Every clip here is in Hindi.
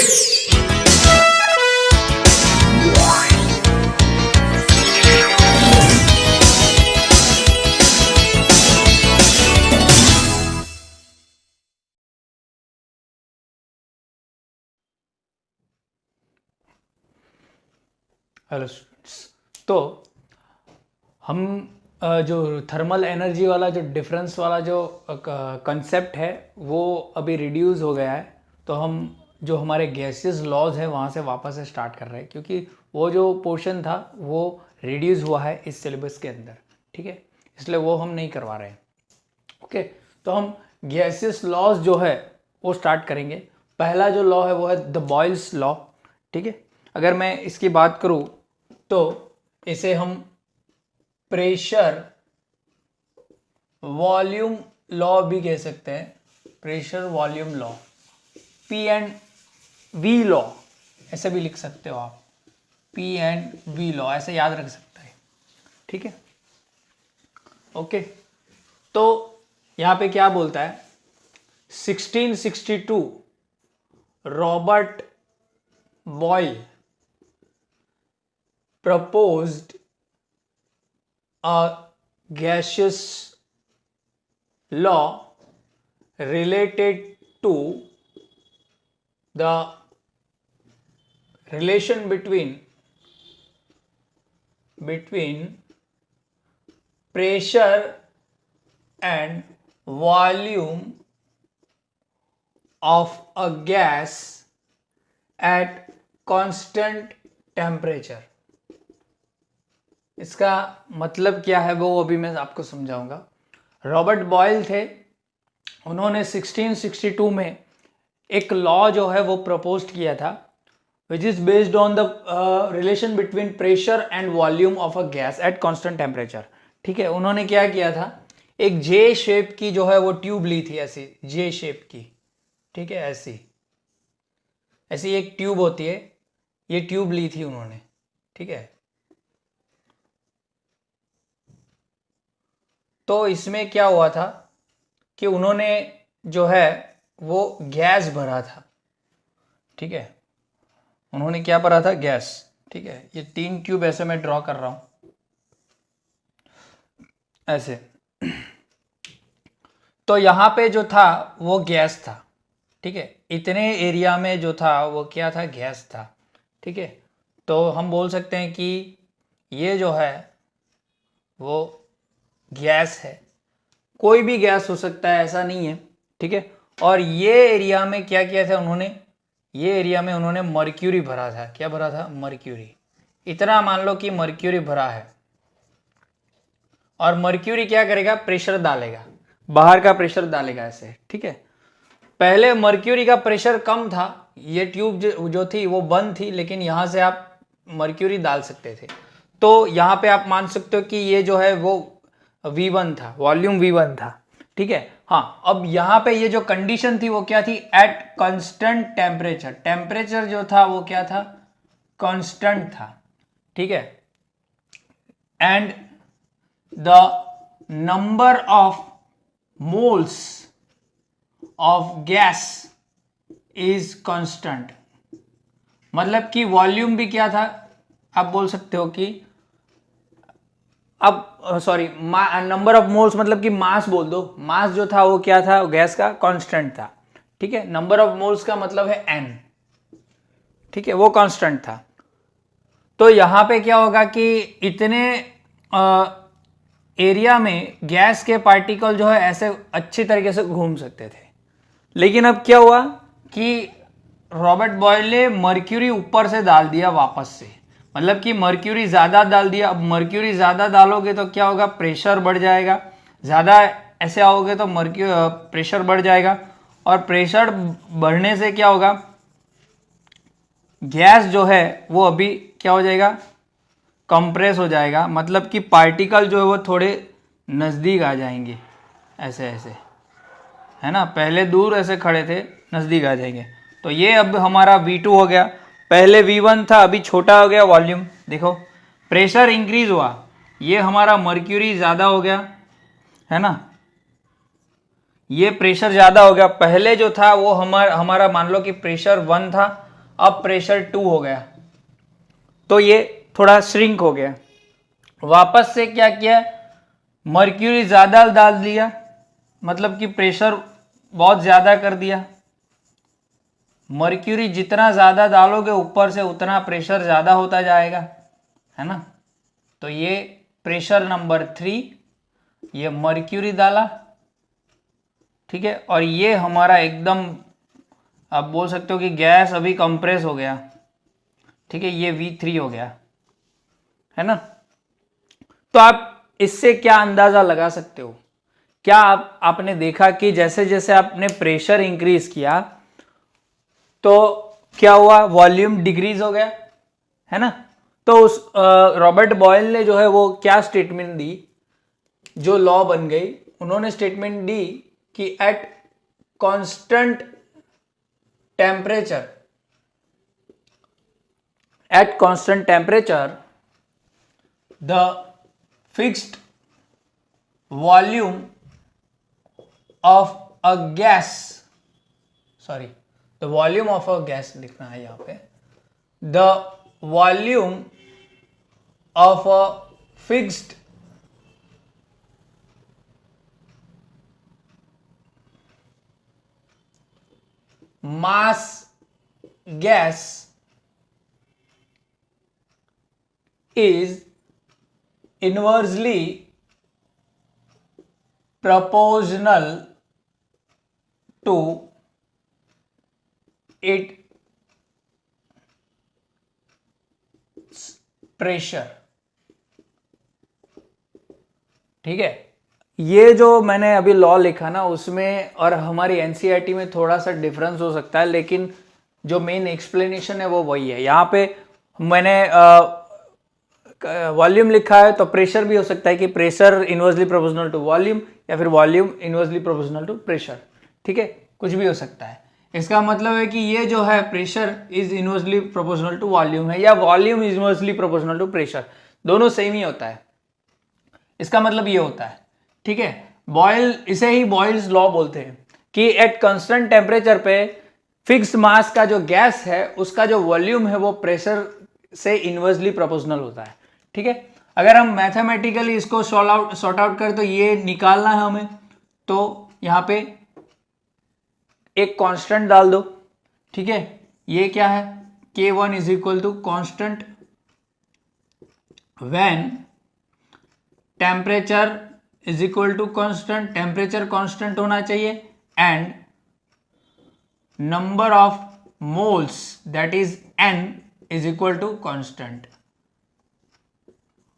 हेलो स्टूडेंट्स, तो हम जो थर्मल एनर्जी वाला जो डिफरेंस वाला जो कंसेप्ट है वो अभी रिड्यूस हो गया है। तो हम जो हमारे गैसेस लॉज है वहाँ से वापस से स्टार्ट कर रहे हैं, क्योंकि वो जो पोर्शन था वो रिड्यूस हुआ है इस सिलेबस के अंदर। ठीक है, इसलिए वो हम नहीं करवा रहे हैं। ओके, तो हम गैसेस लॉज जो है वो स्टार्ट करेंगे। पहला जो लॉ है वो है द बॉयल्स लॉ। ठीक है, अगर मैं इसकी बात करूँ तो इसे हम प्रेशर वॉल्यूम लॉ भी कह सकते हैं। Pressure volume law, P and V law ऐसे भी लिख सकते हो आप। पी एंड वी लॉ ऐसे याद रख सकते हैं। ठीक है, ओके। तो यहाँ पे क्या बोलता है, 1662 Robert Boyle proposed a gaseous law related to the relation between pressure and volume of a gas at constant temperature। इसका मतलब क्या है वो अभी मैं आपको समझाऊंगा। रॉबर्ट बॉयल थे, उन्होंने 1662 में एक लॉ जो है वो प्रपोज किया था, which is based on the relation between pressure and volume of a gas at constant temperature. ठीक है, उन्होंने क्या किया था, एक जे शेप की जो है वो ट्यूब ली थी, ऐसी जे शेप की। ठीक है, ऐसी ऐसी एक ट्यूब होती है, ये ट्यूब ली थी उन्होंने। ठीक है, तो इसमें क्या हुआ था कि उन्होंने जो है वो गैस भरा था। ठीक है, उन्होंने क्या भरा था, गैस। ठीक है, ये 3 ट्यूब ऐसे मैं ड्रॉ कर रहा हूं ऐसे। तो यहां पे जो था वो गैस था। ठीक है, इतने एरिया में जो था वो क्या था, गैस था। ठीक है, तो हम बोल सकते हैं कि ये जो है वो गैस है। कोई भी गैस हो सकता है, ऐसा नहीं है। ठीक है, और ये एरिया में क्या किया था उन्होंने, ये एरिया में उन्होंने मर्क्यूरी भरा था। क्या भरा था, मर्क्यूरी। इतना मान लो कि मर्क्यूरी भरा है, और मर्क्यूरी क्या करेगा, प्रेशर डालेगा, बाहर का प्रेशर डालेगा ऐसे। ठीक है, पहले मर्क्यूरी का प्रेशर कम था, ये ट्यूब जो थी वो बंद थी, लेकिन यहां से आप मर्क्यूरी डाल सकते थे। तो यहां पे आप मान सकते हो कि ये जो है वो V1 था, वॉल्यूम V1 था। ठीक है, हाँ, अब यहां पे ये जो कंडीशन थी वो क्या थी, एट कांस्टेंट टेम्परेचर। टेम्परेचर जो था वो क्या था, कांस्टेंट था। ठीक है, and the number of moles of gas is constant. मतलब कि वॉल्यूम भी क्या था, आप बोल सकते हो कि अब सॉरी, नंबर ऑफ मोल्स मतलब कि मास बोल दो। मास जो था वो क्या था, गैस का कांस्टेंट था। ठीक है, नंबर ऑफ मोल्स का मतलब है n। ठीक है, वो कांस्टेंट था। तो यहां पे क्या होगा कि इतने एरिया में गैस के पार्टिकल जो है ऐसे अच्छी तरीके से घूम सकते थे। लेकिन अब क्या हुआ कि रॉबर्ट बॉयल ने मर्क्यूरी ऊपर से डाल दिया वापस से, मतलब कि मर्क्यूरी ज़्यादा डाल दिया। अब मर्क्यूरी ज़्यादा डालोगे तो क्या होगा, प्रेशर बढ़ जाएगा। ज़्यादा ऐसे आओगे तो प्रेशर बढ़ जाएगा, और प्रेशर बढ़ने से क्या होगा, गैस जो है वो अभी क्या हो जाएगा, कंप्रेस हो जाएगा। मतलब कि पार्टिकल जो है वो थोड़े नज़दीक आ जाएंगे, ऐसे ऐसे, है ना। पहले दूर ऐसे खड़े थे, नज़दीक आ जाएंगे। तो ये अब हमारा V2 हो गया, पहले V1 था, अभी छोटा हो गया वॉल्यूम। देखो, प्रेशर इंक्रीज हुआ, ये हमारा मर्क्यूरी ज़्यादा हो गया, है ना। ये प्रेशर ज़्यादा हो गया। पहले जो था वो हमारा मान लो कि प्रेशर 1 था, अब प्रेशर 2 हो गया, तो ये थोड़ा श्रिंक हो गया। वापस से क्या किया, मर्क्यूरी ज़्यादा डाल दिया, मतलब कि प्रेशर बहुत ज़्यादा कर दिया। मर्क्यूरी जितना ज़्यादा डालोगे ऊपर से उतना प्रेशर ज़्यादा होता जाएगा, है ना। तो ये प्रेशर नंबर 3, ये मर्क्यूरी डाला, ठीक है। और ये हमारा एकदम आप बोल सकते हो कि गैस अभी कंप्रेस हो गया, ठीक है, ये V3 हो गया, है ना। तो आप इससे क्या अंदाजा लगा सकते हो, क्या आपने देखा कि जैसे जैसे आपने प्रेशर इंक्रीज किया तो क्या हुआ, वॉल्यूम डिक्रीज हो गया, है ना। तो उस रॉबर्ट बॉयल ने जो है वो क्या स्टेटमेंट दी, जो लॉ बन गई, उन्होंने स्टेटमेंट दी कि at constant temperature, at constant temperature the fixed volume of a gas, sorry the volume of a gas लिखना है यहां पे, the volume of a fixed mass gas is inversely proportional to its pressure, ठीक है। ये जो मैंने अभी लॉ लिखा ना उसमें और हमारी एनसीईआरटी में थोड़ा सा डिफरेंस हो सकता है, लेकिन जो मेन एक्सप्लेनेशन है वो वही है। यहाँ पे मैंने वॉल्यूम लिखा है तो प्रेशर भी हो सकता है कि pressure inversely proportional to volume, या फिर volume inversely proportional to pressure, ठीक है, कुछ भी हो सकता है। इसका मतलब है कि ये जो है pressure is inversely proportional to volume है, या volume is inversely proportional to pressure, दोनों सेम ही होता है। इसका मतलब ये होता है, ठीक है। बॉयल, इसे ही बॉयल्स लॉ बोलते हैं कि एट कांस्टेंट टेम्परेचर पे फिक्स्ड मास का जो गैस है उसका जो वॉल्यूम है वो प्रेशर से इनवर्सली प्रोपोर्शनल होता है, ठीक है। अगर हम मैथमेटिकली इसको सॉर्ट आउट करें तो ये निकालना है हमें, तो यहां पे एक कांस्टेंट डाल दो, ठीक है। ये क्या है, K1 is equal to constant when temperature is equal to constant, temperature constant होना चाहिए, and number of moles that is N is equal to constant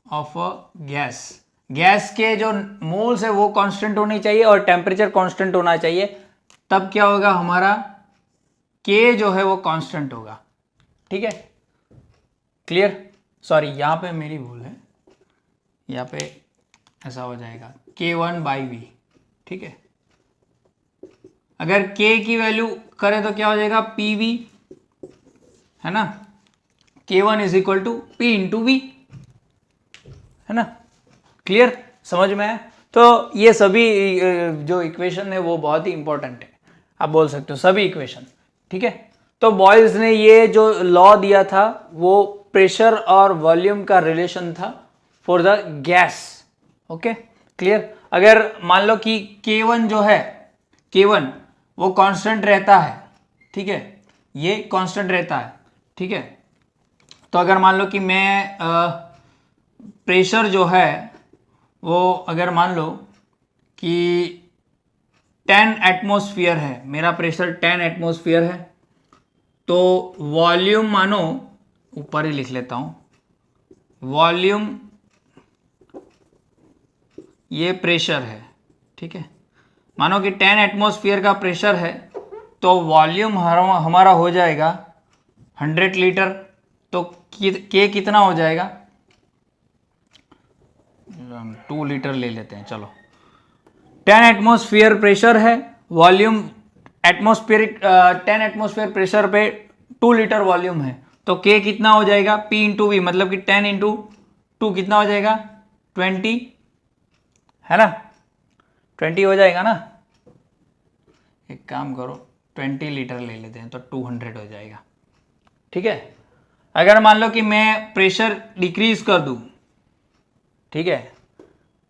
of a gas. Gas के जो मोल्स है वो कांस्टेंट होनी चाहिए और टेम्परेचर कांस्टेंट होना चाहिए, तब क्या होगा, हमारा K जो है वो कांस्टेंट होगा, ठीक है। क्लियर, सॉरी यहां पे मेरी भूल है, यहाँ पे ऐसा हो जाएगा K1/V, ठीक है। अगर K की वैल्यू करें तो क्या हो जाएगा, PV, है ना। K1 is equal to P into V, है ना। क्लियर, समझ में आया। तो ये सभी जो इक्वेशन है वो बहुत ही इंपॉर्टेंट है, आप बोल सकते हो सभी इक्वेशन, ठीक है। तो बॉयल्स ने ये जो लॉ दिया था वो प्रेशर और वॉल्यूम का रिलेशन था for the gas, okay clear. अगर मान लो कि K1 जो है, K1 वो कांस्टेंट रहता है, ठीक है, ये कांस्टेंट रहता है, ठीक है। तो अगर मान लो कि मैं प्रेशर जो है वो अगर मान लो कि 10 एटमॉस्फेयर है, मेरा प्रेशर 10 एटमॉस्फेयर है, तो वॉल्यूम मानो ऊपर ही लिख लेता हूं, वॉल्यूम ये प्रेशर है, ठीक है। मानो कि 10 एटमॉस्फेयर का प्रेशर है तो वॉल्यूम हमारा हो जाएगा 100 लीटर, तो K कितना हो जाएगा, 2 लीटर ले लेते हैं, चलो। 10 एटमॉस्फेयर प्रेशर है, वॉल्यूम एटमॉस्फेरिक 10 एटमॉस्फेयर प्रेशर पे 2 लीटर वॉल्यूम है, तो K कितना हो जाएगा, P इंटू वी, मतलब कि 10 इंटू 2 कितना हो जाएगा, 20, है ना, 20 हो जाएगा ना। एक काम करो 20 लीटर ले लेते हैं तो 200 हो जाएगा, ठीक है। अगर मान लो कि मैं प्रेशर डिक्रीज कर दूं, ठीक है,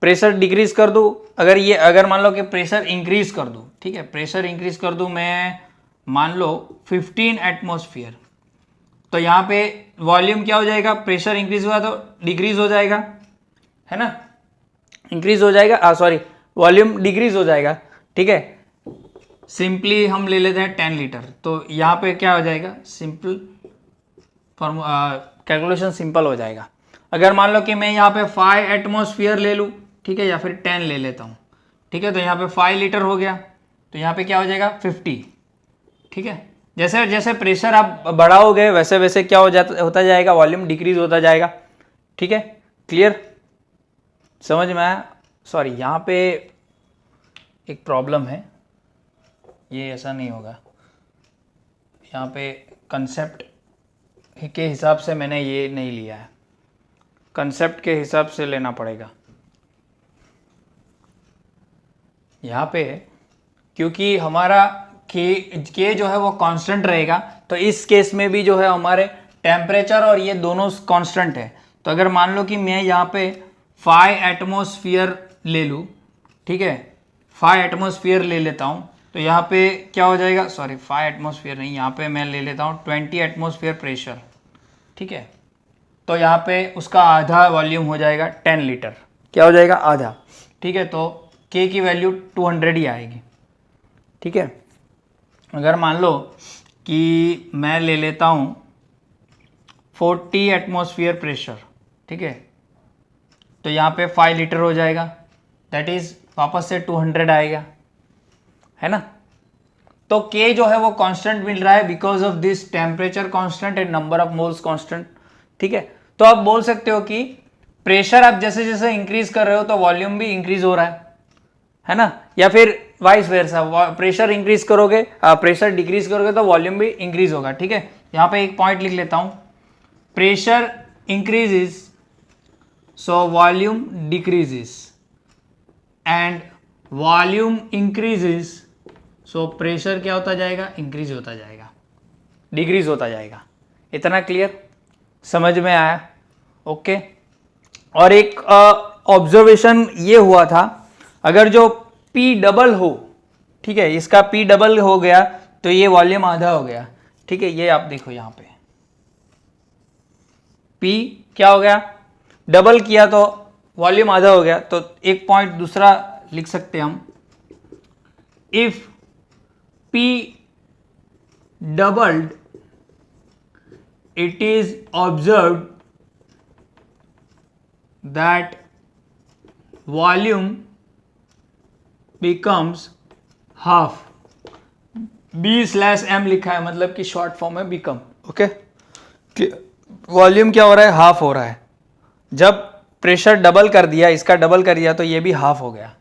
प्रेशर डिक्रीज कर दूं, अगर मान लो कि प्रेशर इंक्रीज कर दूं, ठीक है, प्रेशर इंक्रीज कर दूं मैं मान लो 15 एटमॉस्फेयर, तो यहाँ पे वॉल्यूम क्या हो जाएगा, प्रेशर इंक्रीज हुआ तो डिक्रीज हो जाएगा, है ना, इंक्रीज हो जाएगा, सॉरी वॉल्यूम डिक्रीज हो जाएगा, ठीक है। सिंपली हम ले लेते हैं 10 लीटर, तो यहाँ पे क्या हो जाएगा, सिंपल कैलकुलेशन सिंपल हो जाएगा। अगर मान लो कि मैं यहाँ पे 5 एटमॉस्फेयर ले लूँ, ठीक है, या फिर 10 ले लेता हूँ, ठीक है, तो यहाँ पे 5 लीटर हो गया, तो यहाँ पे क्या हो जाएगा 50, ठीक है। जैसे जैसे प्रेशर आप बढ़ाओगे वैसे वैसे क्या होता जाएगा, वॉल्यूम डिक्रीज होता जाएगा, ठीक है। क्लियर, समझ में आया। सॉरी यहाँ पे एक प्रॉब्लम है, ये ऐसा नहीं होगा, यहाँ पे कंसेप्ट के हिसाब से मैंने ये नहीं लिया है, कंसेप्ट के हिसाब से लेना पड़ेगा यहाँ पे, क्योंकि हमारा के जो है वो कांस्टेंट रहेगा, तो इस केस में भी जो है हमारे टेम्परेचर और ये दोनों कांस्टेंट है। तो अगर मान लो कि मैं यहाँ पे 5 एटमॉस्फेयर ले लूँ, ठीक है, 5 एटमॉस्फेयर ले लेता हूँ, तो यहाँ पे क्या हो जाएगा, सॉरी 5 एटमॉस्फेयर नहीं, यहाँ पे मैं ले लेता हूँ 20 एटमॉस्फेयर प्रेशर, ठीक है, तो यहाँ पे उसका आधा वॉल्यूम हो जाएगा 10 लीटर, क्या हो जाएगा आधा, ठीक है, तो के की वैल्यू 200 ही आएगी, ठीक है। अगर मान लो कि मैं ले लेता हूँ 40 एटमॉस्फेयर प्रेशर, ठीक है, तो यहाँ पे 5 लीटर हो जाएगा, दैट इज वापस से 200 आएगा, है ना। तो K जो है वो कांस्टेंट मिल रहा है because of this temperature constant and number of moles constant, ठीक है। तो आप बोल सकते हो कि प्रेशर आप जैसे जैसे इंक्रीज कर रहे हो तो वॉल्यूम भी इंक्रीज हो रहा है ना, या फिर वाइस वर्सा, प्रेशर इंक्रीज करोगे प्रेशर डिक्रीज करोगे तो वॉल्यूम भी इंक्रीज होगा, ठीक है। यहाँ पे एक पॉइंट लिख लेता हूं, pressure increases so volume decreases and volume increases so pressure क्या होता जाएगा, इंक्रीज होता जाएगा, डिक्रीज होता जाएगा। इतना क्लियर, समझ में आया, ओके। और एक ऑब्जर्वेशन ये हुआ था, अगर जो P डबल हो, ठीक है, इसका P डबल हो गया तो ये वॉल्यूम आधा हो गया, ठीक है, ये आप देखो यहाँ पे P क्या हो गया, डबल किया तो वॉल्यूम आधा हो गया। तो एक पॉइंट दूसरा लिख सकते हैं हम, if P doubled it is observed that volume becomes half, B/M लिखा है, मतलब कि शॉर्ट फॉर्म है become, ओके। वॉल्यूम क्या हो रहा है, हाफ हो रहा है, जब प्रेशर डबल कर दिया, इसका डबल कर दिया तो ये भी हाफ हो गया,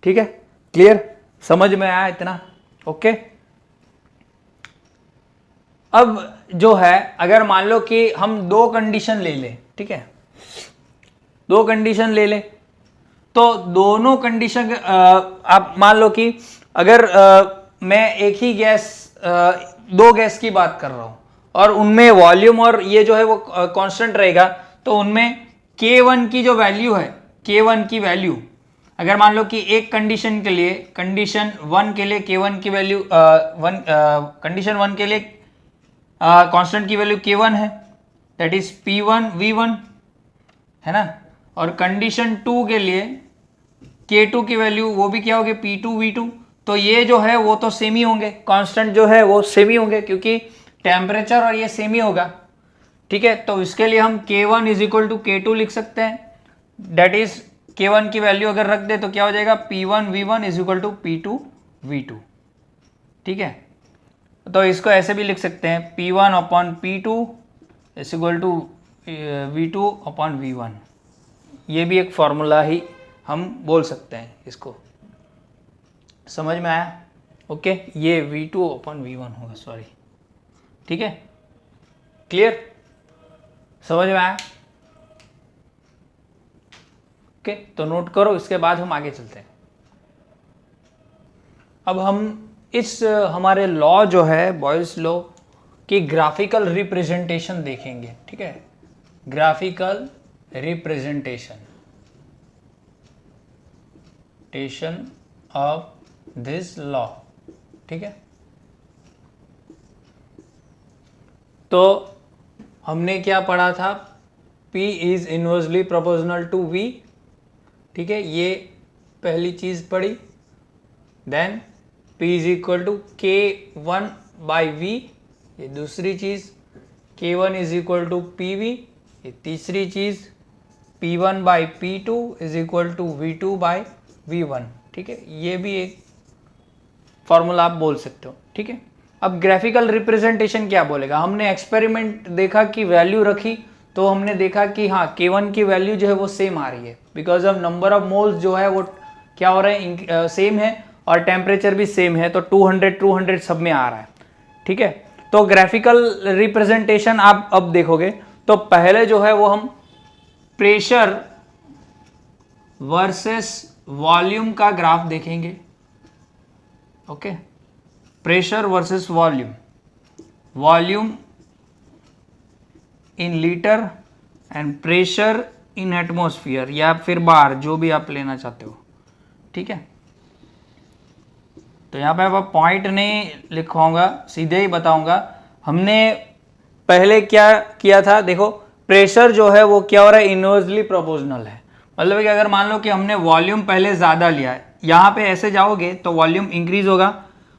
ठीक है। क्लियर, समझ में आया इतना, ओके। अब जो है अगर मान लो कि हम दो कंडीशन ले लें, ठीक है, दो कंडीशन ले लें, तो दोनों कंडीशन आप मान लो कि अगर मैं एक ही गैस दो गैस की बात कर रहा हूं और उनमें वॉल्यूम और ये जो है वो कांस्टेंट रहेगा, तो उनमें K1 की जो वैल्यू है, K1 की वैल्यू अगर मान लो कि एक कंडीशन के लिए, कंडीशन 1 के लिए K1 की वैल्यू कंडीशन 1 के लिए कांस्टेंट की वैल्यू K1 है, दैट इज P1 V1, है ना। और कंडीशन 2 के लिए K2 की वैल्यू वो भी क्या होगी, P2 V2। तो ये जो है वो तो सेम ही होंगे, कांस्टेंट जो है वो सेम ही होंगे क्योंकि टेम्परेचर और ये सेम ही होगा, ठीक है। तो इसके लिए हम K1 is equal to K2 लिख सकते हैं, दैट इज K1 की वैल्यू अगर रख दे तो क्या हो जाएगा, P1 V1 is equal to P2 V2, ठीक है। तो इसको ऐसे भी लिख सकते हैं, P1 upon P2 is equal to V2 upon V1, ये भी एक फॉर्मूला ही हम बोल सकते हैं इसको, समझ में आया, ओके। ये V2 अपॉन V1 होगा, सॉरी, ठीक है। क्लियर, समझ में आया, ओके। तो नोट करो, इसके बाद हम आगे चलते हैं। अब हम इस हमारे लॉ जो है बॉयल्स लॉ कि ग्राफिकल रिप्रेजेंटेशन देखेंगे, ठीक है, graphical representation of this law, ठीक है। तो हमने क्या पढ़ा था, P is inversely proportional to V, ठीक है, ये पहली चीज पढ़ी। Then P is equal to K1/V, ये दूसरी चीज। K1 is equal to PV, ये तीसरी चीज। P1/P2 is equal to V2/V1, ठीक है, ये भी एक फॉर्मूला आप बोल सकते हो, ठीक है। अब ग्राफिकल रिप्रेजेंटेशन क्या बोलेगा, हमने एक्सपेरिमेंट देखा कि वैल्यू रखी तो हमने देखा कि हाँ K1 की वैल्यू जो है वो सेम आ रही है, because of number of moles जो है वो क्या हो रहा है, सेम है, और टेम्परेचर भी सेम है, तो 200 सब में आ रहा है, ठीक है। तो ग्राफिकल रिप्रेजेंटेशन आप अब देखोगे तो पहले जो है वो हम प्रेशर वर्सेस वॉल्यूम का ग्राफ देखेंगे, okay, pressure versus volume, volume in litre and pressure in atmosphere, या फिर बार, जो भी आप लेना चाहते हो, ठीक है। तो यहाँ पे आप पॉइंट नहीं लिखवाऊंगा, सीधे ही बताऊंगा। हमने पहले क्या किया था, देखो प्रेशर जो है वो क्या हो रहा है, इनवर्सली प्रोपोर्शनल है, मतलब कि अगर मान लो कि हमने वॉल्यूम पहले ज़्यादा लिया है, यहाँ पे ऐसे जाओगे तो वॉल्यूम इंक्रीज होगा,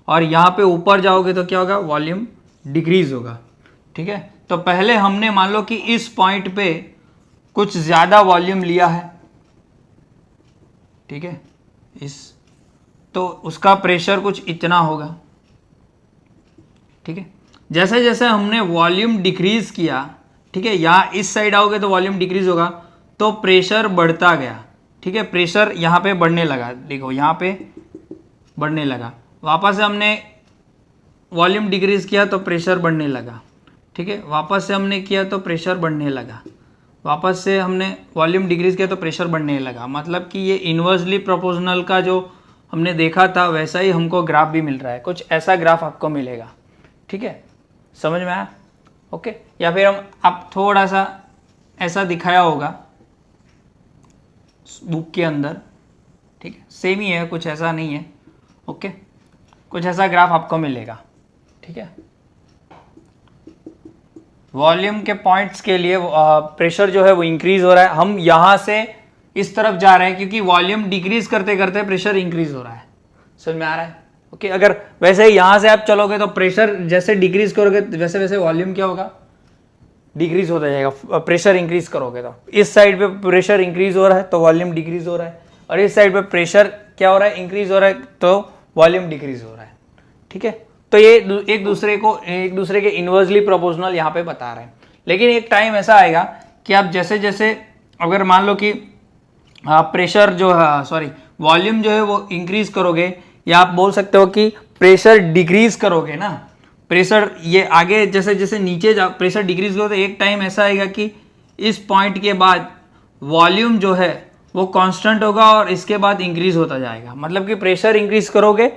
और यहाँ पे ऊपर जाओगे तो क्या होगा, वॉल्यूम डिक्रीज होगा, ठीक है। तो पहले हमने मान लो कि इस पॉइंट पे कुछ ज़्यादा वॉल्यूम लिया है, ठीक है, तो उसका प्रेशर कुछ इतना होगा, ठीक है। जैसे जैसे हमने वॉल्यूम डिक्रीज किया, ठीक है, यहाँ इस साइड आओगे तो वॉल्यूम डिक्रीज होगा, तो प्रेशर बढ़ता गया, ठीक है, प्रेशर यहाँ पे बढ़ने लगा, देखो यहाँ पे बढ़ने लगा, वापस से हमने वॉल्यूम डिक्रीज किया तो प्रेशर बढ़ने लगा, ठीक है, वापस से हमने किया तो प्रेशर बढ़ने लगा, वापस से हमने वॉल्यूम डिक्रीज किया तो प्रेशर बढ़ने लगा। मतलब कि ये इनवर्सली प्रोपोर्शनल का जो हमने देखा था वैसा ही हमको ग्राफ भी मिल रहा है, कुछ ऐसा ग्राफ आपको मिलेगा, ठीक है, समझ में आया, ओके। या फिर हम आप थोड़ा सा ऐसा दिखाया होगा बुक के अंदर, ठीक है, सेम ही है, कुछ ऐसा नहीं है, ओके, कुछ ऐसा ग्राफ आपको मिलेगा, ठीक है। वॉल्यूम के पॉइंट्स के लिए प्रेशर जो है वो इंक्रीज हो रहा है, हम यहाँ से इस तरफ जा रहे हैं क्योंकि वॉल्यूम डिक्रीज करते करते प्रेशर इंक्रीज हो रहा है, समझ में आ रहा है, ओके। अगर वैसे ही यहाँ से आप चलोगे तो प्रेशर जैसे डिक्रीज करोगे वैसे वैसे वॉल्यूम क्या होगा, डिक्रीज होता जाएगा। प्रेशर इंक्रीज करोगे तो इस साइड पे प्रेशर इंक्रीज हो रहा है तो वॉल्यूम डिक्रीज हो रहा है, और इस साइड पे प्रेशर क्या हो रहा है, इंक्रीज हो रहा है तो वॉल्यूम डिक्रीज हो रहा है, ठीक है। तो ये एक दूसरे के इनवर्सली प्रोपोर्शनल यहाँ पे बता रहे हैं। लेकिन एक टाइम ऐसा आएगा कि आप जैसे जैसे अगर मान लो कि प्रेशर जो है सॉरी वॉल्यूम जो है वो इंक्रीज करोगे, या आप बोल सकते हो कि प्रेशर डिक्रीज करोगे ना, प्रेशर ये आगे जैसे जैसे नीचे जा प्रेशर डिक्रीज करो, तो एक टाइम ऐसा आएगा कि इस पॉइंट के बाद वॉल्यूम जो है वो कांस्टेंट होगा और इसके बाद इंक्रीज होता जाएगा। मतलब कि प्रेशर इंक्रीज करोगे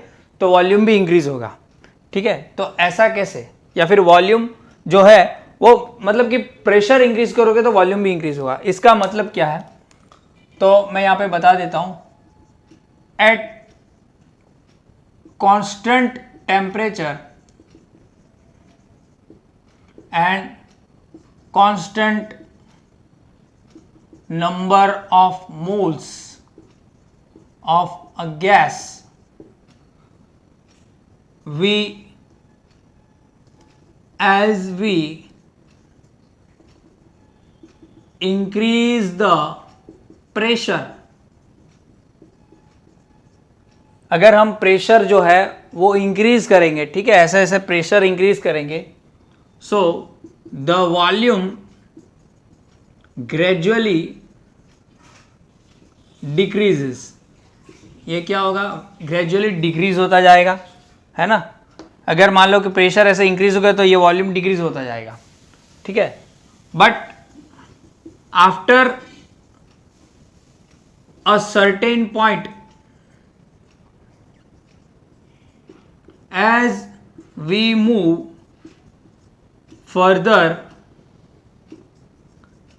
तो वॉल्यूम भी इंक्रीज होगा, ठीक है। तो ऐसा कैसे, या फिर वॉल्यूम जो है वो मतलब कि प्रेशर इंक्रीज करोगे तो वॉल्यूम भी इंक्रीज होगा, इसका मतलब क्या है, तो मैं यहां पे बता देता हूं। At constant temperature and constant number of moles of a gas, as we increase the pressure, अगर हम प्रेशर जो है वो इंक्रीज करेंगे, ठीक है, ऐसे ऐसे प्रेशर इंक्रीज करेंगे, so the volume gradually decreases, ये क्या होगा, ग्रेजुअली डिक्रीज होता जाएगा, है ना। अगर मान लो कि प्रेशर ऐसे इंक्रीज हो गया तो ये वॉल्यूम डिक्रीज होता जाएगा, ठीक है। But after a certain point, as we move further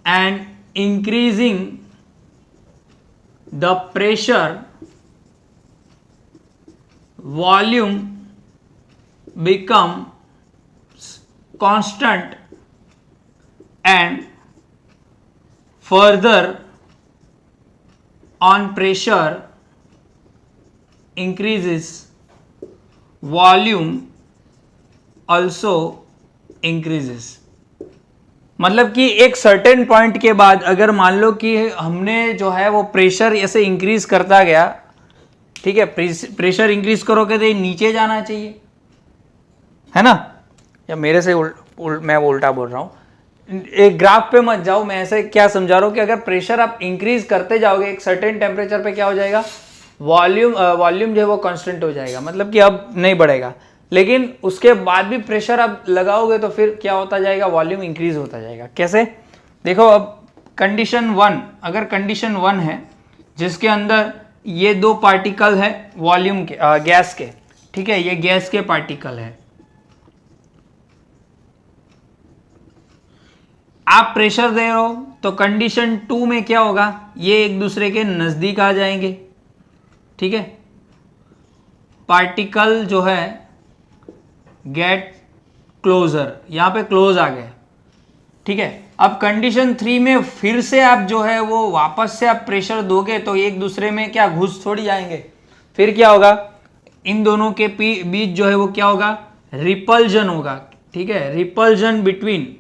and increasing the pressure, volume becomes constant and further on pressure increases, volume also increases. मतलब कि एक सर्टेन पॉइंट के बाद अगर मान लो कि हमने जो है वो प्रेशर ऐसे इंक्रीज करता गया, ठीक है, प्रेशर इंक्रीज करोगे तो ये नीचे जाना चाहिए, है ना, या मेरे से मैं उल्टा बोल रहा हूं, एक ग्राफ पे मत जाओ, मैं ऐसे क्या समझा रहा हूं कि अगर प्रेशर आप इंक्रीज करते जाओगे एक सर्टेन टेम्परेचर पे क्या हो जाएगा, वॉल्यूम जो है वो कांस्टेंट हो जाएगा, मतलब कि अब नहीं बढ़ेगा, लेकिन उसके बाद भी प्रेशर आप लगाओगे तो फिर क्या होता जाएगा, वॉल्यूम इंक्रीज होता जाएगा. कैसे, देखो अब कंडीशन 1, अगर कंडीशन 1 है जिसके अंदर ये दो पार्टिकल है वॉल्यूम के, गैस के, ठीक है, ये गैस के पार्टिकल है, आप प्रेशर दे रहे हो तो कंडीशन 2 में क्या होगा, ये एक दूसरे के नजदीक आ जाएंगे, ठीक है, पार्टिकल जो है गेट क्लोजर, यहां पे क्लोज आ गए, ठीक है. अब कंडीशन 3 में फिर से आप जो है वो वापस से आप प्रेशर दोगे तो एक दूसरे में क्या घुस थोड़ी जाएंगे, फिर क्या होगा, इन दोनों के बीच जो है वो क्या होगा, रिपल्जन होगा, ठीक है, repulsion between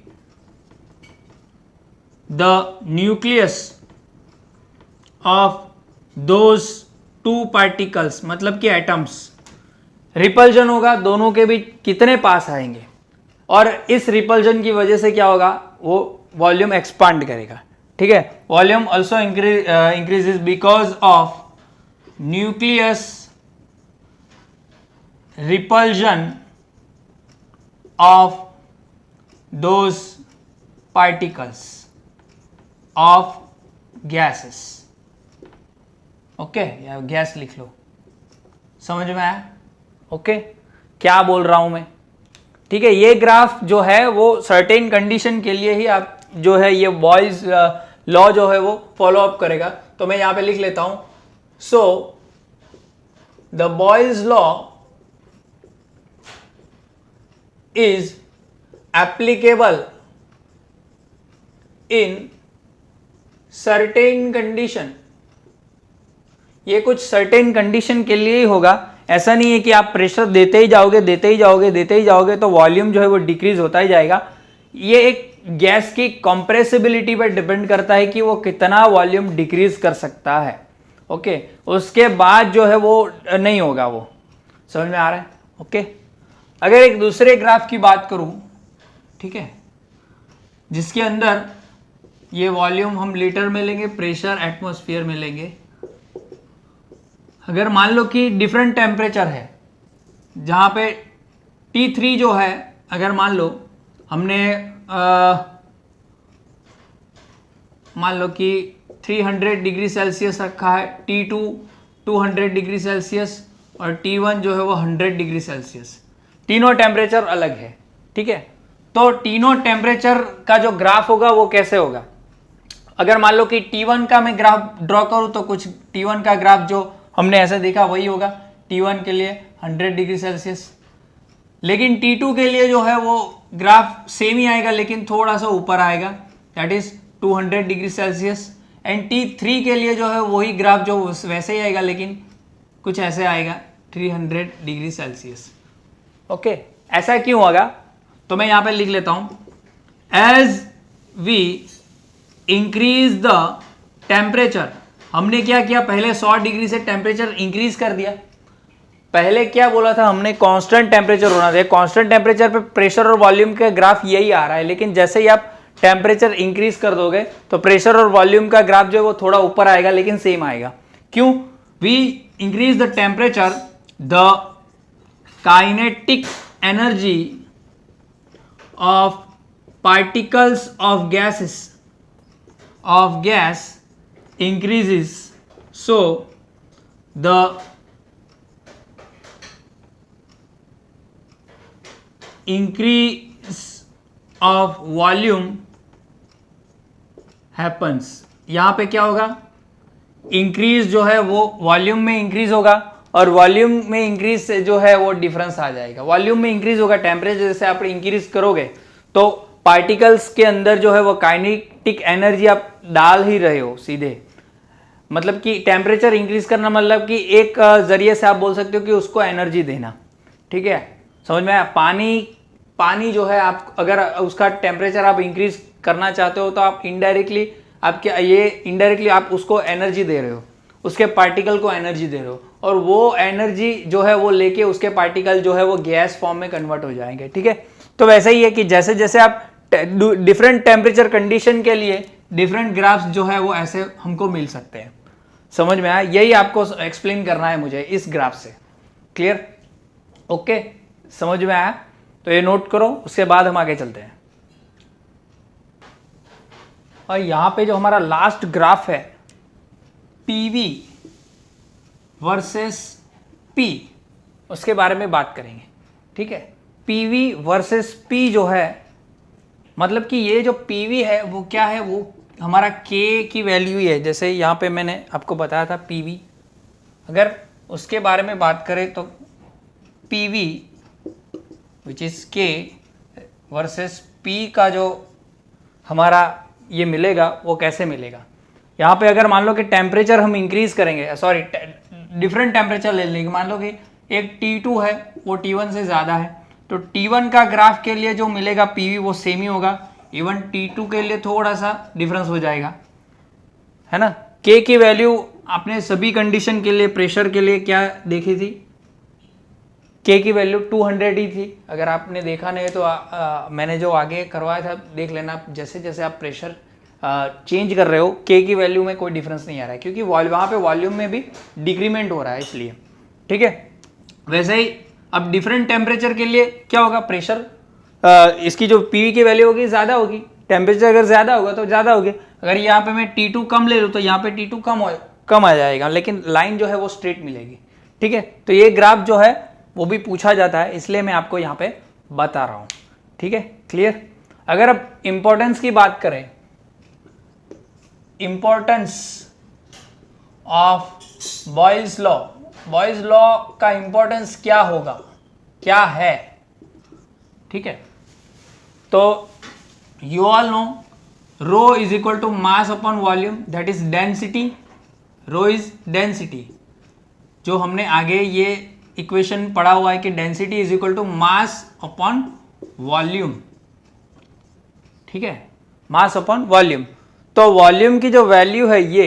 the nucleus of those two particles, मतलब कि एटम्स, रिपल्जन होगा, दोनों के बीच कितने पास आएंगे, और इस रिपल्जन की वजह से क्या होगा, वो वॉल्यूम एक्सपांड करेगा, ठीक है. Volume also increases because of nucleus repulsion of those particles of gases. Okay, या गैस लिख लो, समझ में आया, ओके, क्या बोल रहा हूं मैं, ठीक है. ये ग्राफ जो है वो सर्टेन कंडीशन के लिए ही आप जो है ये बॉयज लॉ जो है वो फॉलो अप करेगा, तो मैं यहां पे लिख लेता हूं. So the boys law is applicable in certain condition. ये कुछ सर्टेन कंडीशन के लिए ही होगा, ऐसा नहीं है कि आप प्रेशर देते ही जाओगे तो वॉल्यूम जो है वो डिक्रीज होता ही जाएगा. ये एक गैस की कंप्रेसिबिलिटी पर डिपेंड करता है कि वो कितना वॉल्यूम डिक्रीज कर सकता है, ओके, उसके बाद जो है वो नहीं होगा, वो समझ में आ रहा है, ओके. अगर एक दूसरे ग्राफ की बात करूं, ठीक है, जिसके अंदर ये वॉल्यूम हम लीटर में लेंगे, प्रेशर एटमॉस्फेयर में लेंगे. अगर मान लो कि डिफरेंट टेम्परेचर है, जहां पे T3 जो है, अगर मान लो हमने मान लो कि 300 डिग्री सेल्सियस रखा है, T2 200 डिग्री सेल्सियस और T1 जो है वो 100 डिग्री सेल्सियस, तीनों टेम्परेचर अलग है, ठीक है. तो तीनों टेम्परेचर का जो ग्राफ होगा वो कैसे होगा, अगर मान लो कि T1 का मैं ग्राफ ड्रॉ करूं तो कुछ T1 का ग्राफ जो हमने ऐसे देखा वही होगा, T1 के लिए 100 डिग्री सेल्सियस, लेकिन T2 के लिए जो है वो ग्राफ सेम ही आएगा लेकिन थोड़ा सा ऊपर आएगा, that is 200 degree Celsius. And T3 के लिए जो है वही ग्राफ जो वैसे ही आएगा लेकिन कुछ ऐसे आएगा 300 डिग्री सेल्सियस, ओके. ऐसा क्यों होगा, तो मैं यहां पे लिख लेता हूं, as we increase the temperature. हमने क्या किया, पहले 100 डिग्री से टेम्परेचर इंक्रीज कर दिया. पहले क्या बोला था हमने, कांस्टेंट टेम्परेचर होना चाहिए, कांस्टेंट टेम्परेचर पे प्रेशर और वॉल्यूम का ग्राफ यही आ रहा है, लेकिन जैसे ही आप टेम्परेचर इंक्रीज कर दोगे तो प्रेशर और वॉल्यूम का ग्राफ जो है वो थोड़ा ऊपर आएगा लेकिन सेम आएगा. क्यों, we increase the temperature, the kinetic energy of particles of gas increases, so the increase of volume happens, यहां पे क्या होगा, इंक्रीज जो है वो वॉल्यूम में इंक्रीज होगा और वॉल्यूम में इंक्रीज से जो है वो डिफरेंस आ जाएगा। वॉल्यूम में इंक्रीज होगा, टेम्परेचर जैसे आप इंक्रीज करोगे तो पार्टिकल्स के अंदर जो है वो काइनेटिक एनर्जी आप डाल ही रहे हो सीधे, मतलब कि टेम्परेचर इंक्रीज करना मतलब कि एक जरिए से आप बोल सकते हो कि उसको एनर्जी देना, ठीक है, समझ में आया। पानी जो है आप अगर उसका टेम्परेचर आप इंक्रीज करना चाहते हो तो आप इनडायरेक्टली आप उसको एनर्जी दे रहे हो, उसके पार्टिकल को एनर्जी दे रहे हो और वो एनर्जी जो है वो लेके उसके पार्टिकल जो है वो गैस फॉर्म में कन्वर्ट हो जाएंगे, ठीक है। तो वैसे ही है कि जैसे जैसे आप डिफरेंट टेम्परेचर कंडीशन के लिए डिफरेंट ग्राफ्स जो है वो ऐसे हमको मिल सकते हैं, समझ में आया। यही आपको एक्सप्लेन करना है मुझे इस ग्राफ से, क्लियर, ओके, समझ में आया। तो ये नोट करो, उसके बाद हम आगे चलते हैं। और यहां पे जो हमारा लास्ट ग्राफ है पीवी वर्सेस पी, उसके बारे में बात करेंगे, ठीक है। पीवी वर्सेस पी जो है, मतलब कि ये जो पीवी है वो क्या है, वो हमारा के की वैल्यू ही है। जैसे यहाँ पे मैंने आपको बताया था पीवी, अगर उसके बारे में बात करें तो पीवी विच इज के वर्सेस पी का जो हमारा ये मिलेगा वो कैसे मिलेगा। यहाँ पे अगर मान लो कि टेम्परेचर हम इंक्रीज करेंगे, सॉरी डिफरेंट टेम्परेचर ले लेंगे, मान लो कि एक T2 है वो T1 से ज़्यादा है, तो T1 का ग्राफ के लिए जो मिलेगा PV वो सेम ही होगा, इवन T2 के लिए थोड़ा सा डिफरेंस हो जाएगा, है ना। K की वैल्यू आपने सभी कंडीशन के लिए, प्रेशर के लिए क्या देखी थी, K की वैल्यू 200 ही थी। अगर आपने देखा नहीं तो मैंने जो आगे करवाया था देख लेना, जैसे जैसे आप प्रेशर चेंज कर रहे हो K की वैल्यू में कोई डिफरेंस नहीं आ रहा है, क्योंकि वहाँ पे वॉल्यूम में भी डिक्रीमेंट हो रहा है इसलिए, ठीक है। वैसे ही अब डिफरेंट टेम्परेचर के लिए क्या होगा, प्रेशर इसकी जो PV की वैल्यू होगी ज़्यादा होगी, टेम्परेचर अगर ज़्यादा होगा तो ज़्यादा होगी। अगर यहाँ पे मैं T2 कम ले लूँ तो यहाँ पे T2 कम आ जाएगा, लेकिन लाइन जो है वो स्ट्रेट मिलेगी, ठीक है। तो ये ग्राफ जो है वो भी पूछा जाता है, इसलिए मैं आपको यहाँ पे बता रहा हूँ, ठीक है, क्लियर। अगर अब इंपॉर्टेंस की बात करें, importance of Boyle's law, Boyle's law का इंपॉर्टेंस क्या होगा, क्या है, ठीक है। तो you all know rho is equal to mass upon volume, that is density, rho is density. जो हमने आगे ये इक्वेशन पढ़ा हुआ है कि density is equal to mass upon volume, ठीक है, मास अपॉन वॉल्यूम। तो वॉल्यूम की जो वैल्यू है ये,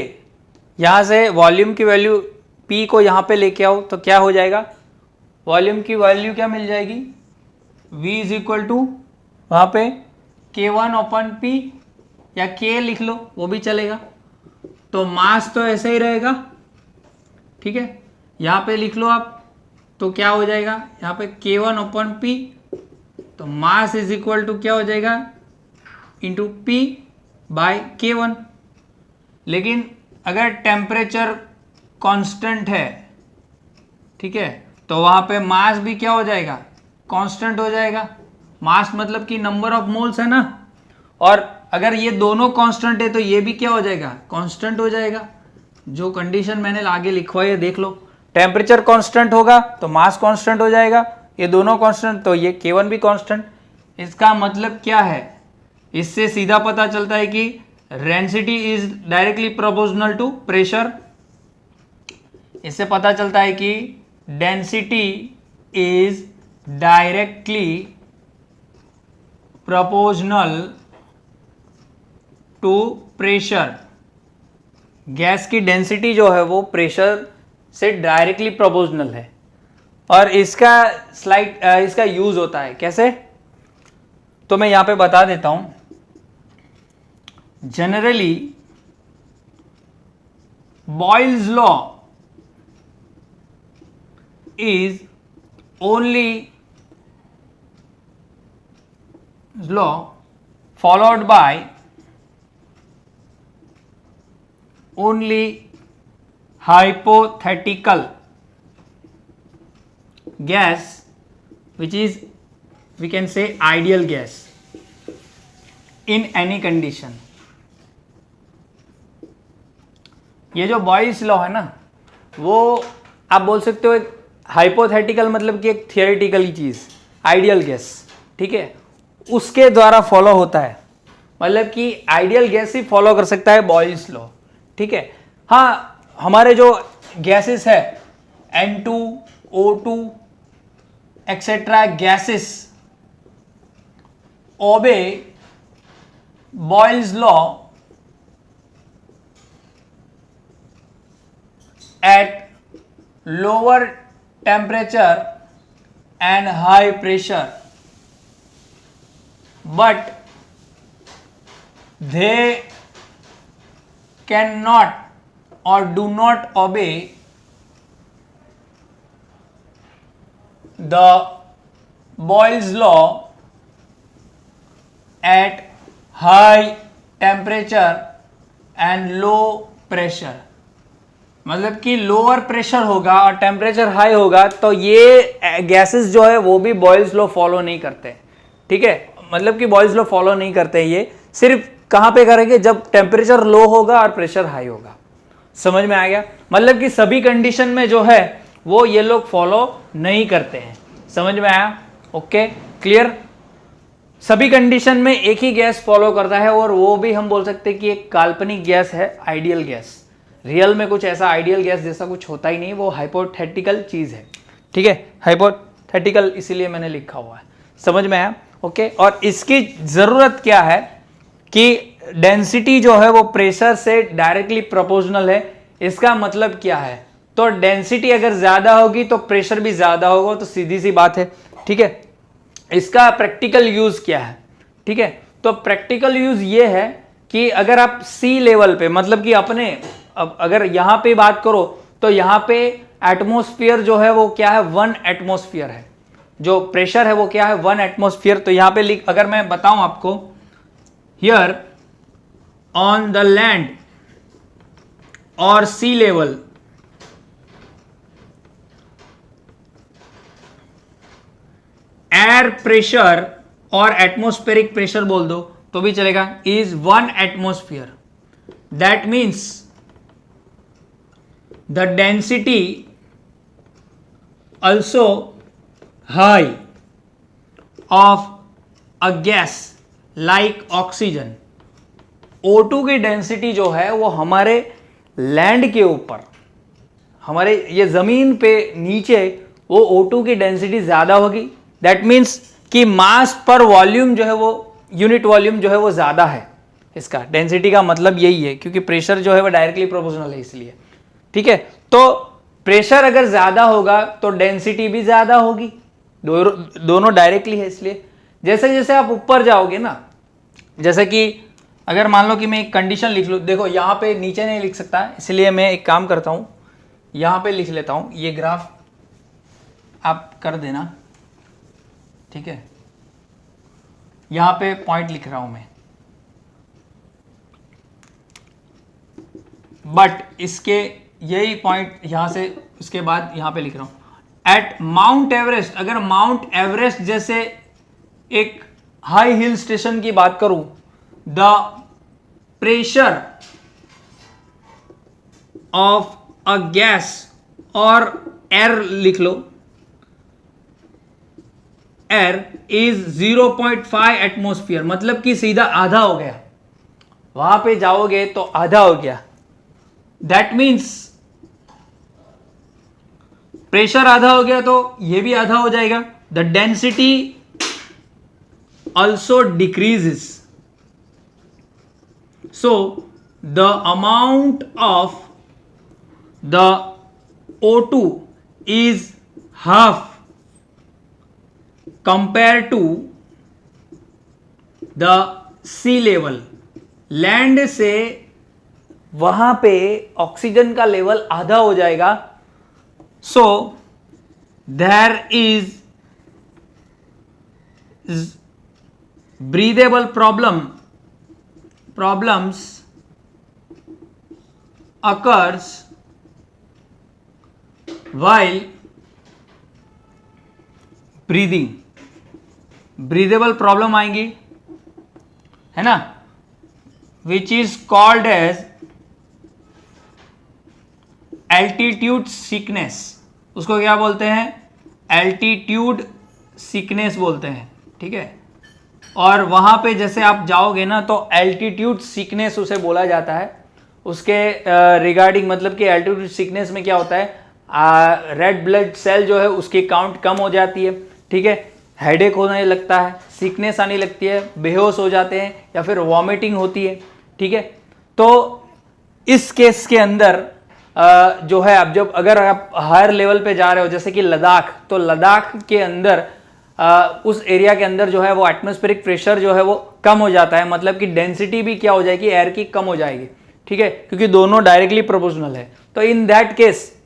यहां से वॉल्यूम की वैल्यू P को यहां पे लेके आओ तो क्या हो जाएगा, वॉल्यूम की वैल्यू क्या मिल जाएगी, V इज इक्वल टू वहां पे K1 अपॉन P, या K लिख लो वो भी चलेगा। तो मास तो ऐसे ही रहेगा, ठीक है, यहां पे लिख लो आप, तो क्या हो जाएगा यहाँ पे K1 अपॉन P, तो मास इज इक्वल टू क्या हो जाएगा, इंटू P बाय K1। लेकिन अगर टेम्परेचर कांस्टेंट है, ठीक है, तो वहां पे मास भी क्या हो जाएगा, कांस्टेंट हो जाएगा। मास मतलब कि नंबर ऑफ मोल्स है ना, और अगर ये दोनों कांस्टेंट है तो ये भी क्या हो जाएगा, कांस्टेंट हो जाएगा। जो कंडीशन मैंने आगे लिखवाई है देख लो, टेम्परेचर कांस्टेंट होगा तो मास कांस्टेंट हो जाएगा, ये दोनों कांस्टेंट तो ये K1 भी कांस्टेंट। इसका मतलब क्या है, इससे सीधा पता चलता है कि density is directly proportional to pressure. इससे पता चलता है कि density is directly proportional to pressure. Gas की डेंसिटी जो है वो प्रेशर से डायरेक्टली प्रोपोर्शनल है। और इसका यूज होता है कैसे, तो मैं यहां पे बता देता हूं। Generally Boyle's law is only law followed by only hypothetical gas which is we can say ideal gas, in any condition. ये जो बॉयल्स लॉ है ना, वो आप बोल सकते हो एक हाइपोथेटिकल मतलब कि एक थियोरेटिकल की चीज, आइडियल गेस, ठीक है, उसके द्वारा फॉलो होता है। मतलब कि आइडियल गैस ही फॉलो कर सकता है बॉयल्स लॉ, ठीक है। हाँ, हमारे जो गैसेस है N2, O2 etcetera gases obey Boyle's law at lower temperature and high pressure, but they cannot or do not obey the Boyle's law at high temperature and low pressure। मतलब कि लोअर प्रेशर होगा और टेम्परेचर हाई होगा तो ये गैसेस जो है वो भी बॉयल्स लॉ फॉलो नहीं करते, ठीक है। मतलब कि बॉयल्स लॉ फॉलो नहीं करते, ये सिर्फ कहां पे करेंगे, जब टेम्परेचर लो होगा और प्रेशर हाई होगा। समझ में आ गया? मतलब कि सभी कंडीशन में जो है वो ये लोग फॉलो नहीं करते हैं। समझ में आया? Okay, clear. सभी कंडीशन में एक ही गैस फॉलो करता है और वो भी हम बोल सकते हैं कि एक काल्पनिक गैस है, आइडियल गैस। रियल में कुछ ऐसा आइडियल गैस जैसा कुछ होता ही नहीं, वो हाइपोथेटिकल चीज है, ठीक है। हाइपोथेटिकल इसीलिए मैंने लिखा हुआ है। समझ में आया? ओके। और इसकी जरूरत क्या है कि डेंसिटी जो है वो प्रेशर से डायरेक्टली प्रोपोर्शनल है। इसका मतलब क्या है? तो डेंसिटी अगर ज्यादा होगी तो प्रेशर भी ज्यादा होगा, तो सीधी सी बात है, ठीक है। इसका प्रैक्टिकल यूज क्या है? ठीक है, तो प्रैक्टिकल यूज ये है कि अगर आप सी लेवल पे, मतलब कि अपने, अब अगर यहां पे बात करो तो यहां पे एटमॉस्फेयर जो है वो क्या है, 1 एटमॉस्फेयर है। जो प्रेशर है वो क्या है, 1 एटमॉस्फेयर। तो यहां पे अगर मैं बताऊं आपको, हियर ऑन द लैंड और सी लेवल एयर प्रेशर और एटमॉस्फेरिक प्रेशर बोल दो तो भी चलेगा, is 1 atmosphere. That means the density also high of a gas like oxygen। O2 की डेंसिटी जो है वो हमारे लैंड के ऊपर, हमारे ये जमीन पे नीचे, वो O2 की डेंसिटी ज्यादा होगी। दैट मीन्स कि मास पर वॉल्यूम जो है वो, यूनिट वॉल्यूम जो है वो ज्यादा है। इसका डेंसिटी का मतलब यही है, क्योंकि प्रेशर जो है वो डायरेक्टली प्रोपोर्शनल है इसलिए, ठीक है। तो प्रेशर अगर ज्यादा होगा तो डेंसिटी भी ज्यादा होगी, दोनों डायरेक्टली है। इसलिए जैसे जैसे आप ऊपर जाओगे ना, जैसे कि अगर मान लो कि मैं एक कंडीशन लिख लूं, देखो यहां पे नीचे नहीं लिख सकता, इसलिए मैं एक काम करता हूं, यहां पे लिख लेता हूं। ये ग्राफ आप कर देना, ठीक है। यहां पे पॉइंट लिख रहा हूं मैं, बट इसके यही पॉइंट यहां से, उसके बाद यहां पे लिख रहा हूं एट माउंट एवरेस्ट। अगर माउंट एवरेस्ट जैसे एक हाई हिल स्टेशन की बात करूं, the pressure of a gas और एयर लिख लो, एयर इज 0.5 एटमॉस्फेयर। मतलब कि सीधा आधा हो गया, वहां पे जाओगे तो आधा हो गया। दैट मीन्स प्रेशर आधा हो गया तो ये भी आधा हो जाएगा। The density also decreases, so the amount of the O2 is half compare to the sea level. Land से वहां पे ऑक्सीजन का लेवल आधा हो जाएगा। So there is breathable problems occurs while breathing। Breathable problem आएंगी है ना, which is called as altitude sickness. उसको क्या बोलते हैं? एल्टीट्यूड सिकनेस बोलते हैं, ठीक है। और वहां पे जैसे आप जाओगे ना तो एल्टीट्यूड सिकनेस उसे बोला जाता है। उसके रिगार्डिंग मतलब कि एल्टीट्यूड सिकनेस में क्या होता है, रेड ब्लड सेल जो है उसकी काउंट कम हो जाती है, ठीक है, हेडेक होने लगता है, सिकनेस आने लगती है, बेहोश हो जाते हैं या फिर वॉमिटिंग होती है, ठीक है। तो इस केस के अंदर जो है आप जब अगर आप हायर लेवल पे जा रहे हो जैसे कि लद्दाख, तो लद्दाख के अंदर उस एरिया के अंदर जो है वो एटमॉस्फेरिक प्रेशर जो है वो कम हो जाता है, मतलब कि डेंसिटी भी क्या हो जाएगी, एयर की कम हो जाएगी, ठीक है, क्योंकि दोनों डायरेक्टली प्रोपोर्शनल है। तो इन दैट केस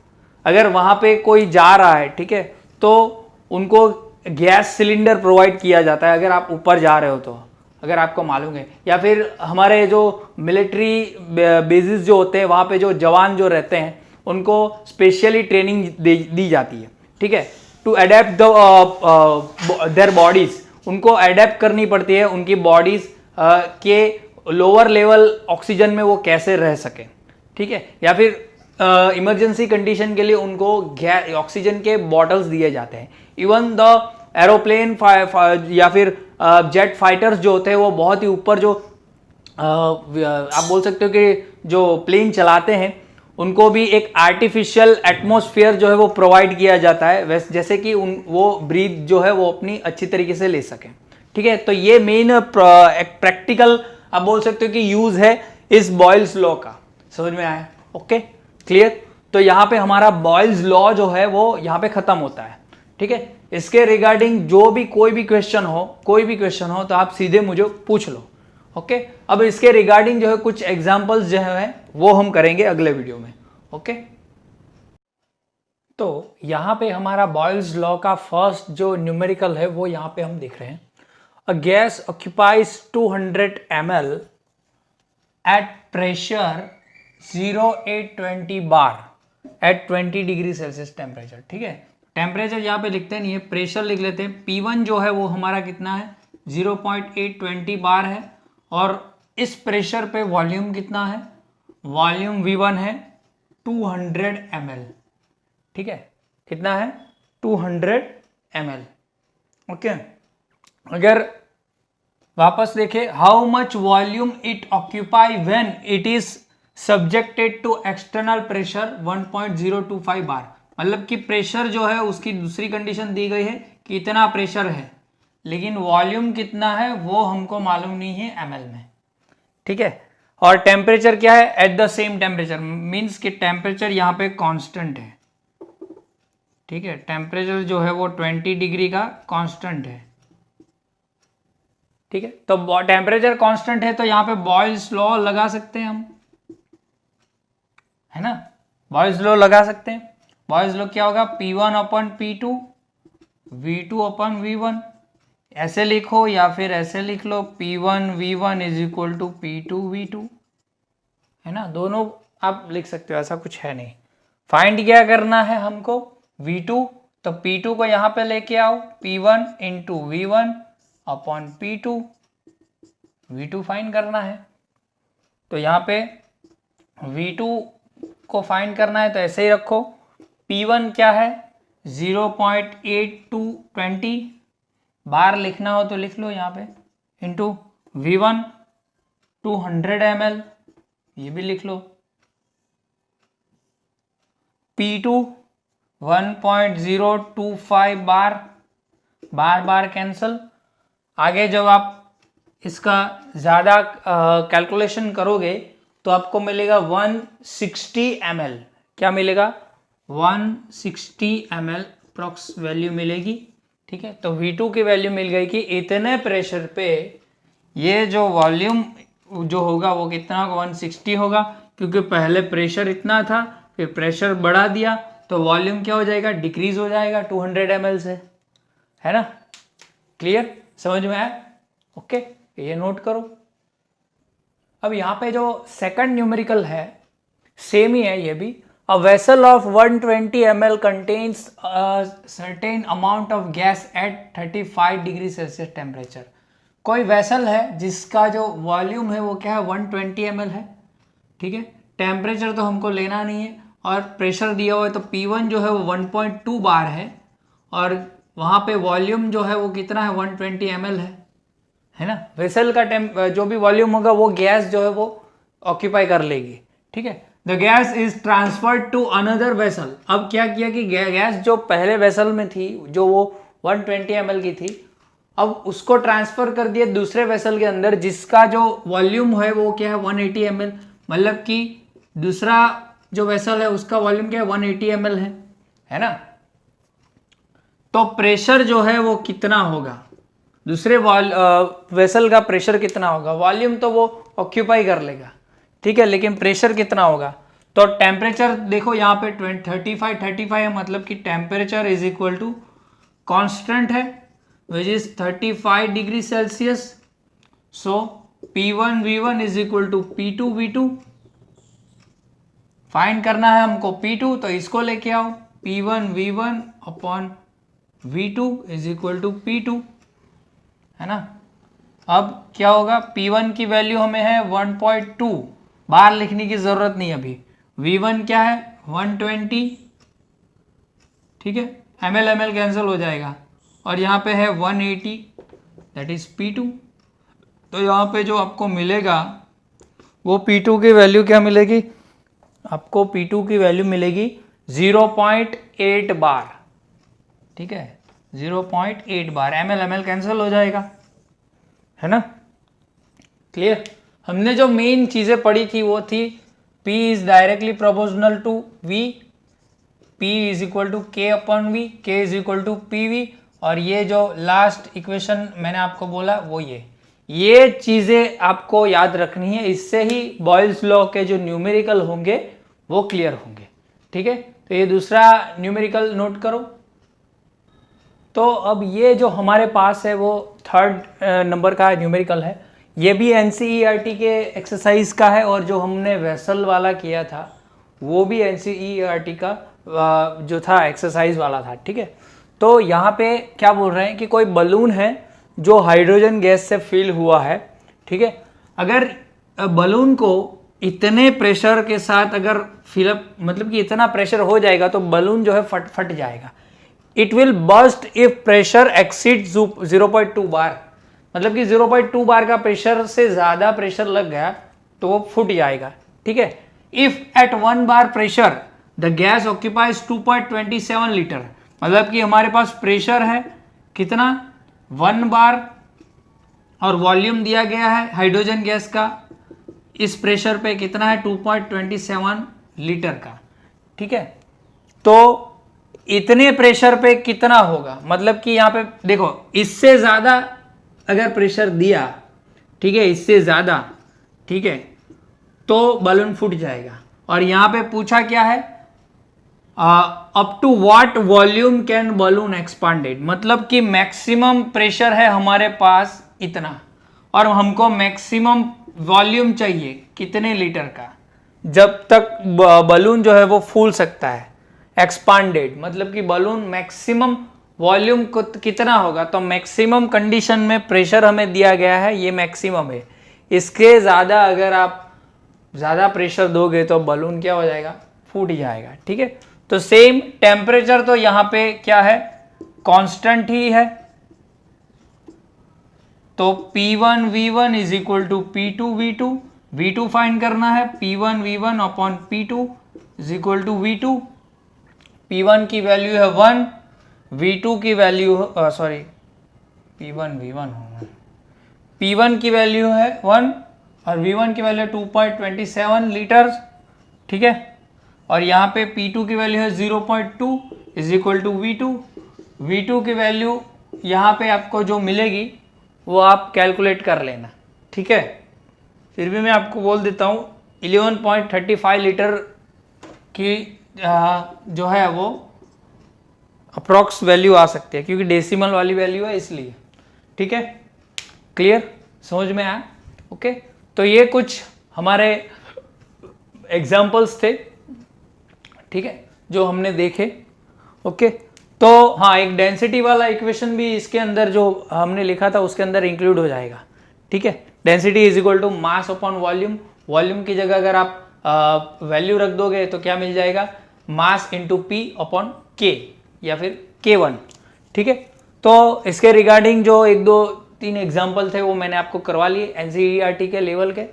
अगर वहां पे कोई जा रहा है, ठीक है, तो उनको गैस सिलेंडर प्रोवाइड किया जाता है अगर आप ऊपर जा रहे हो तो, अगर आपको मालूम है। या फिर हमारे जो मिलिट्री बेसिस जो होते हैं वहाँ पे जो जवान जो रहते हैं उनको स्पेशली ट्रेनिंग दी जाती है, ठीक है, टू अडेप्ट देयर बॉडीज। उनको अडेप्ट करनी पड़ती है उनकी बॉडीज के लोअर लेवल ऑक्सीजन में वो कैसे रह सके, ठीक है। या फिर इमरजेंसी कंडीशन के लिए उनको ऑक्सीजन के बॉटल्स दिए जाते हैं। इवन द एरोप्लेन या फिर जेट फाइटर्स जो होते हैं वो बहुत ही ऊपर जो आप बोल सकते हो कि जो प्लेन चलाते हैं उनको भी एक आर्टिफिशियल एटमॉस्फेयर जो है वो प्रोवाइड किया जाता है, जैसे कि वो ब्रीथ जो है वो अपनी अच्छी तरीके से ले सकें, ठीक है। तो ये मेन प्रैक्टिकल आप बोल सकते हो कि यूज है इस बॉयल्स लॉ का। समझ में आया? Okay, clear. तो यहाँ पे हमारा बॉयल्स लॉ जो है वो यहाँ पे खत्म होता है, ठीक है। इसके रिगार्डिंग जो भी कोई भी क्वेश्चन हो तो आप सीधे मुझे पूछ लो, ओके। अब इसके रिगार्डिंग जो है कुछ एग्जांपल्स जो है वो हम करेंगे अगले वीडियो में, ओके। तो यहाँ पे हमारा बॉयल्स लॉ का फर्स्ट जो न्यूमेरिकल है वो यहाँ पे हम देख रहे हैं। A gas occupies 200 ml at pressure 0820 bar at 20 degree Celsius temperature, ठीक है। टेम्परेचर यहाँ पे लिखते नहीं है, प्रेशर लिख लेते हैं। P1 जो है वो हमारा कितना है, 0.820 बार है। और इस प्रेशर पे वॉल्यूम कितना है, वॉल्यूम V1 है 200 ml, ठीक है। कितना है, 200 ml, ओके। अगर वापस देखें, how much volume it occupy when it is subjected to external pressure 1.025 bar. मतलब कि प्रेशर जो है उसकी दूसरी कंडीशन दी गई है कि इतना प्रेशर है, लेकिन वॉल्यूम कितना है वो हमको मालूम नहीं है ml में, ठीक है। और टेम्परेचर क्या है, at the same temperature, means कि टेम्परेचर यहाँ पे कांस्टेंट है, ठीक है। टेम्परेचर जो है वो 20 डिग्री का कांस्टेंट है, ठीक है। तो टेम्परेचर कांस्टेंट है तो यहाँ पे बॉयल्स लॉ लगा सकते हैं हम, है ना। बॉयल्स लॉ लगा सकते हैं। बॉयल्स लॉ क्या होगा, P1 upon P2 V2 upon V1, ऐसे लिखो या फिर ऐसे लिख लो, P1 V1 is equal to P2 V2, है ना। दोनों आप लिख सकते हो, ऐसा कुछ है नहीं। फाइंड क्या करना है हमको, V2, तो P2 को यहाँ पे लेके आओ, P1 into V1 upon P2, V2 find करना है। तो यहाँ पे V2 को फाइंड करना है तो ऐसे ही रखो, P1 क्या है 0.8220 बार लिखना हो तो लिख लो यहाँ पे, इंटू V1 200 ml, ये भी लिख लो, P2 1.025 बार कैंसल। आगे जब आप इसका ज़्यादा कैलकुलेशन करोगे तो आपको मिलेगा 160 ml, क्या मिलेगा, 160 ml अप्रॉक्स वैल्यू मिलेगी, ठीक है। तो V2 की वैल्यू मिल गई कि इतने प्रेशर पे ये जो वॉल्यूम जो होगा वो कितना होगा, 160 होगा, क्योंकि पहले प्रेशर इतना था, फिर प्रेशर बढ़ा दिया तो वॉल्यूम क्या हो जाएगा, डिक्रीज हो जाएगा 200 ml से, है ना। क्लियर, समझ में आया? ओके, ये नोट करो। अब यहाँ पे जो सेकंड न्यूमेरिकल है सेम ही है ये भी। A vessel of 120 ml contains certain amount of gas at 35 degree Celsius temperature. कोई वेसल है जिसका जो वॉल्यूम है वो क्या है 120 ml है, ठीक है। टेम्परेचर तो हमको लेना नहीं है और प्रेशर दिया हुआ है, तो P1 जो है वो 1.2 बार है और वहाँ पे वॉल्यूम जो है वो कितना है 120 ml है ना। वेसल का जो भी वॉल्यूम होगा वो गैस जो है वो ऑक्यूपाई कर लेगी, ठीक है। The gas is transferred to another vessel. अब क्या किया कि गैस जो पहले वेसल में थी जो वो 120 ml की थी, अब उसको ट्रांसफर कर दिया दूसरे वेसल के अंदर जिसका जो वॉल्यूम है वो क्या है 180 ml। मतलब कि दूसरा जो वेसल है उसका वॉल्यूम क्या है 180 ml है ना। तो प्रेशर जो है वो कितना होगा, दूसरे वेसल का प्रेशर कितना होगा, वॉल्यूम तो वो ऑक्यूपाई कर लेगा, ठीक है, लेकिन प्रेशर कितना होगा। तो टेम्परेचर देखो यहाँ पे 35 है, मतलब कि temperature is equal to constant है which is 35 degree Celsius. So P1 V1 is equal to P2 V2। Find करना है हमको P2, तो इसको लेके आओ, P1 V1 upon V2 is equal to P2, है ना। अब क्या होगा, P1 की वैल्यू हमें है 1.2, बाहर लिखने की जरूरत नहीं अभी। V1 क्या है 120, ठीक है, ml कैंसिल हो जाएगा और यहाँ पे है 180 दैट इज P2। तो यहाँ पे जो आपको मिलेगा वो P2 की वैल्यू क्या मिलेगी, आपको P2 की वैल्यू मिलेगी 0.8 बार, ठीक है, 0.8 बार। ml कैंसिल हो जाएगा, है ना, क्लियर। हमने जो मेन चीजें पढ़ी थी वो थी P is directly proportional to V, P is equal to K upon V, K is equal to PV, और ये जो लास्ट इक्वेशन मैंने आपको बोला वो ये चीजें आपको याद रखनी है, इससे ही बॉयल्स लॉ के जो न्यूमेरिकल होंगे वो क्लियर होंगे, ठीक है। तो ये दूसरा न्यूमेरिकल नोट करो। तो अब ये जो हमारे पास है वो 3rd नंबर का न्यूमेरिकल है, ये भी NCERT के एक्सरसाइज का है और जो हमने वेसल वाला किया था वो भी NCERT का जो था एक्सरसाइज वाला था, ठीक है। तो यहाँ पे क्या बोल रहे हैं कि कोई बलून है जो हाइड्रोजन गैस से फिल हुआ है, ठीक है। अगर बलून को इतने प्रेशर के साथ अगर फिलअप, मतलब कि इतना प्रेशर हो जाएगा तो बलून जो है फट जाएगा। It will burst if pressure exceed 0.2 बार, मतलब कि 0.2 बार का प्रेशर से ज्यादा प्रेशर लग गया तो वो फूट जाएगा, ठीक है। If at 1 bar pressure the gas occupies 2.27 litre, मतलब कि हमारे पास प्रेशर है कितना 1 बार और वॉल्यूम दिया गया है हाइड्रोजन गैस का इस प्रेशर पे कितना है 2.27 लीटर का, ठीक है। तो इतने प्रेशर पे कितना होगा, मतलब कि यहाँ पे देखो इससे ज्यादा अगर प्रेशर दिया, ठीक है, इससे ज्यादा, ठीक है, तो बलून फूट जाएगा। और यहाँ पे पूछा क्या है, up to what volume can balloon expanded, मतलब कि मैक्सिमम प्रेशर है हमारे पास इतना और हमको मैक्सिमम वॉल्यूम चाहिए कितने लीटर का, जब तक बलून जो है वो फूल सकता है। एक्सपांडेड मतलब कि बलून मैक्सिमम वॉल्यूम कितना होगा, तो मैक्सिमम कंडीशन में प्रेशर हमें दिया गया है, ये मैक्सिमम है। इसके ज़्यादा अगर आप ज़्यादा प्रेशर दोगे तो बलून क्या हो जाएगा, फूट जाएगा, ठीक है। तो सेम टेम्परेचर तो यहाँ पे क्या है, कांस्टेंट ही है। तो P1 V1 is equal to P2 V2, V2 find करना है, P1 V1 upon P2 is equal to V2। P1 की वैल्यू है 1, V2 की वैल्यू सॉरी P1 V1 होगा, P1 की वैल्यू है 1 और V1 की वैल्यू 2.27 लीटर, ठीक है। और यहाँ पे P2 की वैल्यू है 0.2 is equal to V2। V2 की वैल्यू यहाँ पे आपको जो मिलेगी वो आप कैलकुलेट कर लेना, ठीक है। फिर भी मैं आपको बोल देता हूँ 11.35 लीटर की जो है वो अप्रॉक्स वैल्यू आ सकती है, क्योंकि डेसिमल वाली वैल्यू है इसलिए, ठीक है। क्लियर, समझ में आया, ओके। तो ये कुछ हमारे एग्जाम्पल्स थे, ठीक है, जो हमने देखे, ओके। तो हाँ, एक डेंसिटी वाला इक्वेशन भी इसके अंदर जो हमने लिखा था उसके अंदर इंक्लूड हो जाएगा, ठीक है। Density is equal to mass upon volume. Volume की जगह अगर आप वैल्यू रख दोगे तो क्या मिल जाएगा, मास इंटू पी अपॉन के या फिर K1, ठीक है। तो इसके रिगार्डिंग जो 1 2 3 एग्जाम्पल थे वो मैंने आपको करवा लिए NCERT के लेवल के,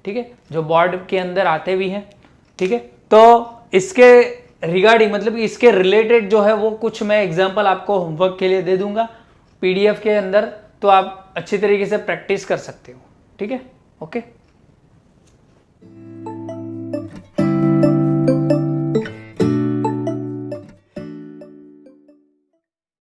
ठीक है, जो बोर्ड के अंदर आते भी हैं, ठीक है। तो इसके रिगार्डिंग मतलब इसके रिलेटेड जो है वो कुछ मैं एग्जाम्पल आपको होमवर्क के लिए दे दूंगा PDF के अंदर, तो आप अच्छी तरीके से प्रैक्टिस कर सकते हो, ठीक है। ओके।